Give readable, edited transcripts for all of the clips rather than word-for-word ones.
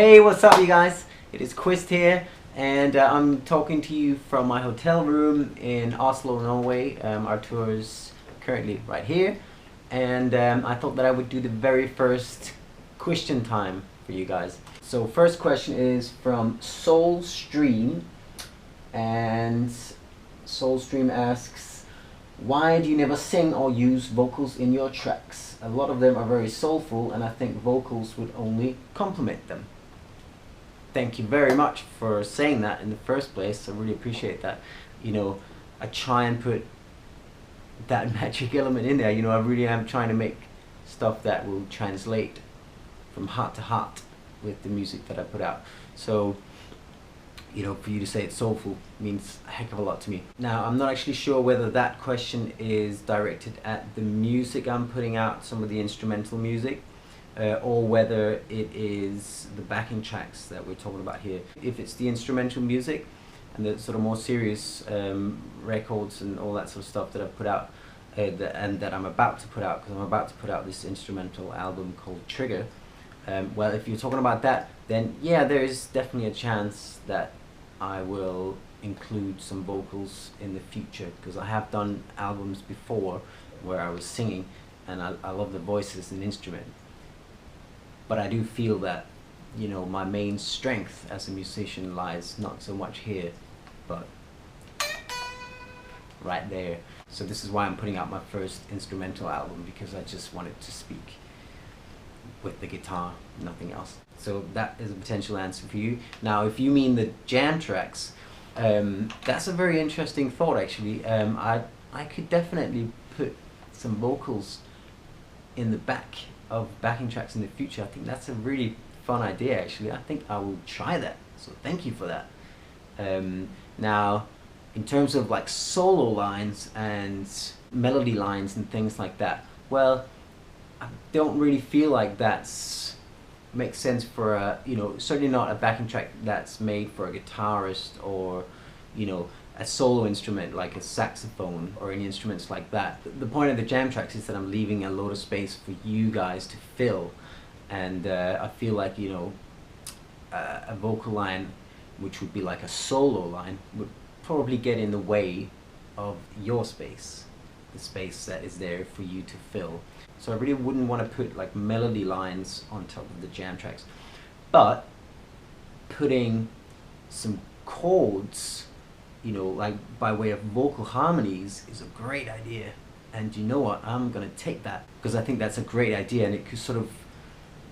Hey, what's up you guys? It is Quist here, and I'm talking to you from my hotel room in Oslo, Norway. Our tour is currently right here, and I thought that I would do the very first question time for you guys. So first question is from Soulstream, and Soulstream asks, why do you never sing or use vocals in your tracks? A lot of them are very soulful, and I think vocals would only complement them. Thank you very much for saying that in the first place. I really appreciate that. You know, I try and put that magic element in there. You know, I really am trying to make stuff that will translate from heart to heart with the music that I put out. So, you know, for you to say it's soulful means a heck of a lot to me. Now, I'm not actually sure whether that question is directed at the music I'm putting out, some of the instrumental music, or whether it is the backing tracks that we're talking about here. If it's the instrumental music and the sort of more serious records and all that sort of stuff that I've put out, and that I'm about to put out, because I'm about to put out this instrumental album called Trigger, well, if you're talking about that, then yeah, there is definitely a chance that I will include some vocals in the future, because I have done albums before where I was singing, and I love the voice as an instrument. But I do feel that, you know, my main strength as a musician lies not so much here, but right there. So this is why I'm putting out my first instrumental album, because I just wanted to speak with the guitar, nothing else. So that is a potential answer for you. Now, if you mean the jam tracks, that's a very interesting thought actually. I could definitely put some vocals in the back of backing tracks in the future. I think that's a really fun idea actually. I think I will try that, so thank you for that. Now, in terms of like solo lines and melody lines and things like that, well, I don't really feel like that's makes sense for a, you know, certainly not a backing track that's made for a guitarist, or, you know, a solo instrument like a saxophone or any instruments like that. The point of the jam tracks is that I'm leaving a load of space for you guys to fill, and I feel like, you know, a vocal line which would be like a solo line would probably get in the way of your space, the space that is there for you to fill. So I really wouldn't want to put like melody lines on top of the jam tracks, but putting some chords, you know, like by way of vocal harmonies, is a great idea. And you know what, I'm gonna take that, because I think that's a great idea, and it could sort of,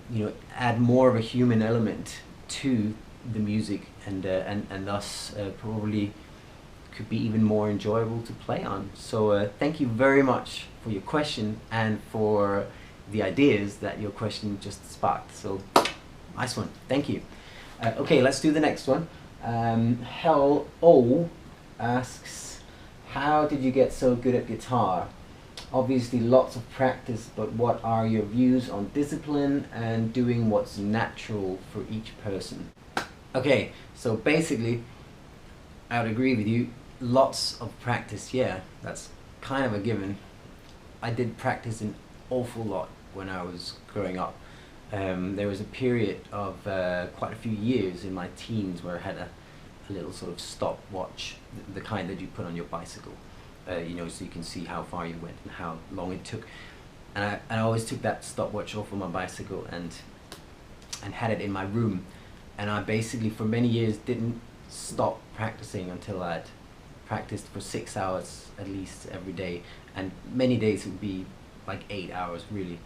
you know, add more of a human element to the music, and thus probably could be even more enjoyable to play on. So thank you very much for your question and for the ideas that your question just sparked. So nice one, thank you. Okay, let's do the next one. Hell O asks, how did you get so good at guitar? Obviously lots of practice, but what are your views on discipline and doing what's natural for each person? Okay, so basically I would agree with you. Lots of practice, yeah, that's kind of a given. I did practice an awful lot when I was growing up. There was a period of quite a few years in my teens where I had a little sort of stopwatch, the kind that you put on your bicycle, you know, so you can see how far you went and how long it took. And I always took that stopwatch off of my bicycle and had it in my room. And I basically for many years didn't stop practicing until I'd practiced for 6 hours at least every day, and many days it would be like 8 hours really.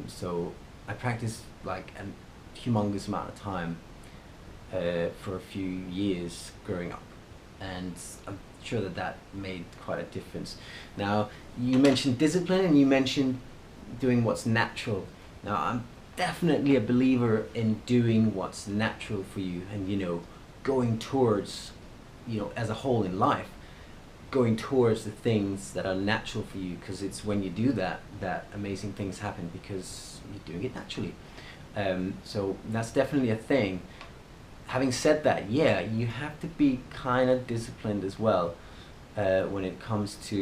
So I practiced like a humongous amount of time for a few years growing up, and I'm sure that that made quite a difference. Now, you mentioned discipline and you mentioned doing what's natural. Now, I'm definitely a believer in doing what's natural for you, and, you know, going towards, you know, as a whole in life, going towards the things that are natural for you, because it's when you do that that amazing things happen, because you're doing it naturally. So that's definitely a thing. Having said that, yeah, you have to be kind of disciplined as well when it comes to,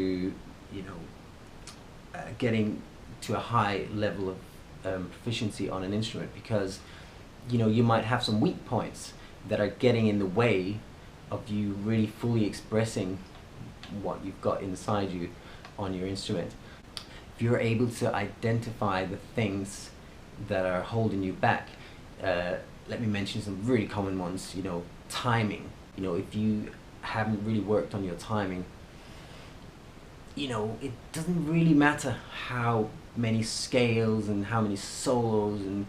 you know, getting to a high level of proficiency on an instrument, because you know, you might have some weak points that are getting in the way of you really fully expressing what you've got inside you on your instrument. If you're able to identify the things that are holding you back, let me mention some really common ones. You know, timing. You know, if you haven't really worked on your timing, you know, it doesn't really matter how many scales and how many solos and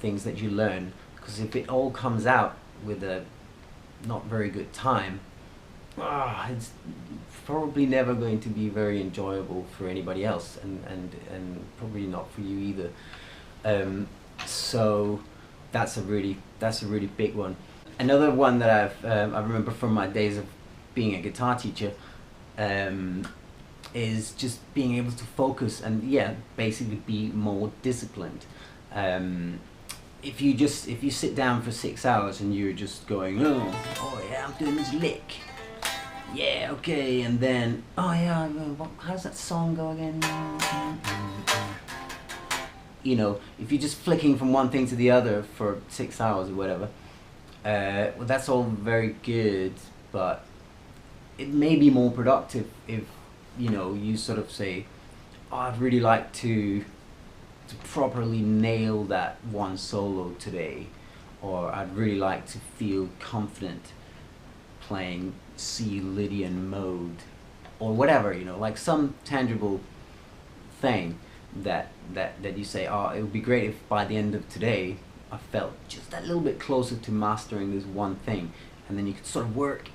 things that you learn, because if it all comes out with a not very good time, it's probably never going to be very enjoyable for anybody else, and probably not for you either. So that's a really big one. Another one that I remember from my days of being a guitar teacher, is just being able to focus and basically be more disciplined. If you sit down for 6 hours and you're just going, oh yeah, I'm doing this lick, yeah, okay, and then, oh yeah, how's that song go again? You know, if you're just flicking from one thing to the other for 6 hours or whatever, well, that's all very good, but it may be more productive if, you know, you sort of say, oh, I'd really like to properly nail that one solo today, or I'd really like to feel confident playing C Lydian mode, or whatever, you know, like some tangible thing that you say, oh, it would be great if by the end of today I felt just a little bit closer to mastering this one thing, and then you could sort of work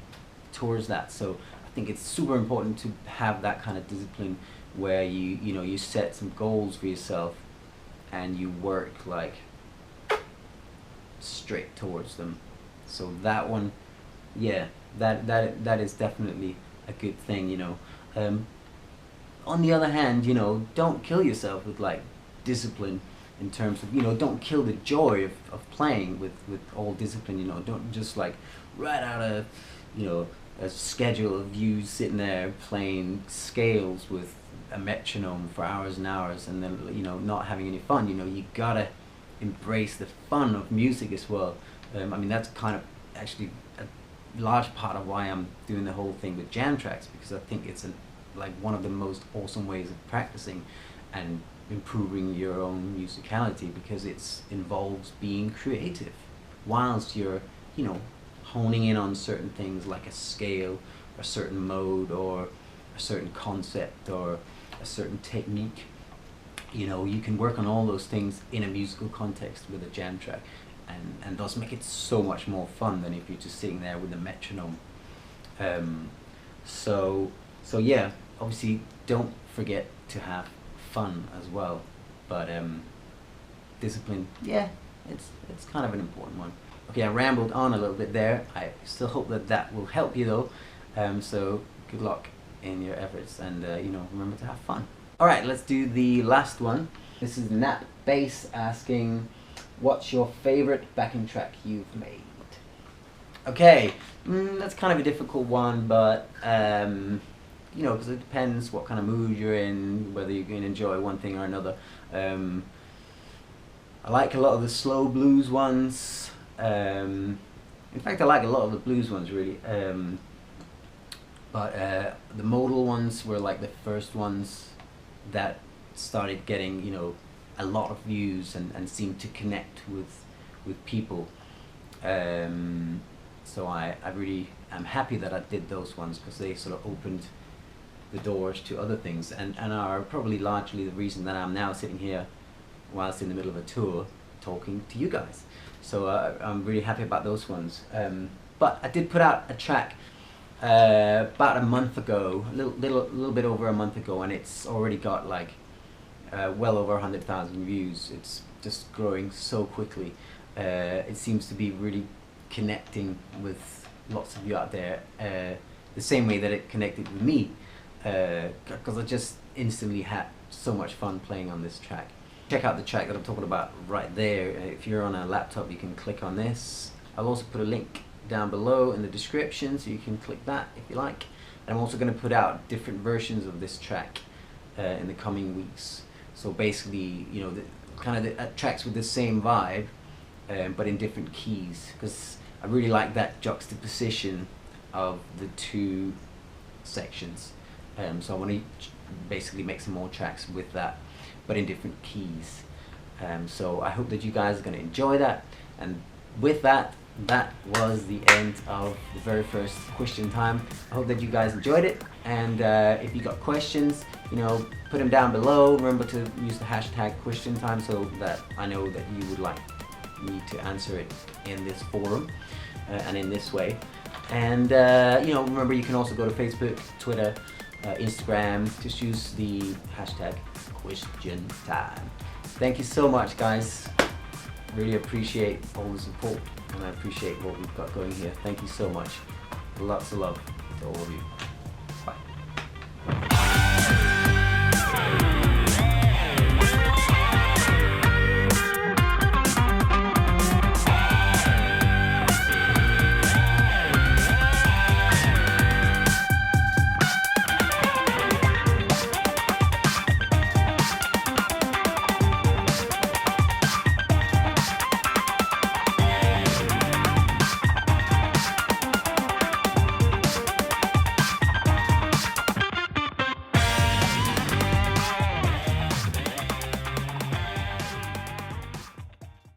towards that. So I think it's super important to have that kind of discipline where you set some goals for yourself and you work like straight towards them. So that one, yeah, that is definitely a good thing, you know. On the other hand, you know, don't kill yourself with like discipline in terms of, you know, don't kill the joy of playing with all discipline, you know. Don't just like write out a, you know, a schedule of you sitting there playing scales with a metronome for hours and hours and then, you know, not having any fun. You know, you gotta embrace the fun of music as well. I mean, that's kind of actually a large part of why I'm doing the whole thing with jam tracks, because I think it's like one of the most awesome ways of practicing and improving your own musicality, because it involves being creative whilst you're, you know, honing in on certain things like a scale, a certain mode, or a certain concept, or a certain technique. You know, you can work on all those things in a musical context with a jam track, and thus make it so much more fun than if you're just sitting there with a metronome. So yeah, obviously don't forget to have fun as well, but discipline, yeah, it's kind of an important one. Okay, I rambled on a little bit there. I still hope that will help you though. So good luck in your efforts, and you know, remember to have fun. All right, let's do the last one. This is Nat Bass asking, what's your favorite backing track you've made? Okay, that's kind of a difficult one, but you know, because it depends what kind of mood you're in, whether you're going to enjoy one thing or another. I like a lot of the slow blues ones. In fact, I like a lot of the blues ones, really. But the modal ones were like the first ones that started getting, you know, a lot of views and seemed to connect with people. So I really am happy that I did those ones, because they sort of opened the doors to other things, and are probably largely the reason that I'm now sitting here whilst in the middle of a tour talking to you guys. So I'm really happy about those ones. But I did put out a track about a month ago, a little bit over a month ago, and it's already got like well over 100,000 views. It's just growing so quickly. It seems to be really connecting with lots of you out there, the same way that it connected with me, because I just instantly had so much fun playing on this track. Check out the track that I'm talking about right there. If you're on a laptop, you can click on this. I'll also put a link down below in the description, so you can click that if you like. And I'm also going to put out different versions of this track in the coming weeks. So basically, you know, tracks with the same vibe, but in different keys, because I really like that juxtaposition of the two sections. So I want to basically make some more tracks with that, but in different keys. So I hope that you guys are going to enjoy that. And with that, that was the end of the very first question time. I hope that you guys enjoyed it, and if you got questions, you know, put them down below. Remember to use the hashtag Quistiontime so that I know that you would like me to answer it in this forum and in this way. And you know, remember, you can also go to Facebook, Twitter, Instagram. Just use the hashtag Quistiontime. Thank you so much, guys. Really appreciate all the support, and I appreciate what we've got going here. Thank you so much. Lots of love to all of you.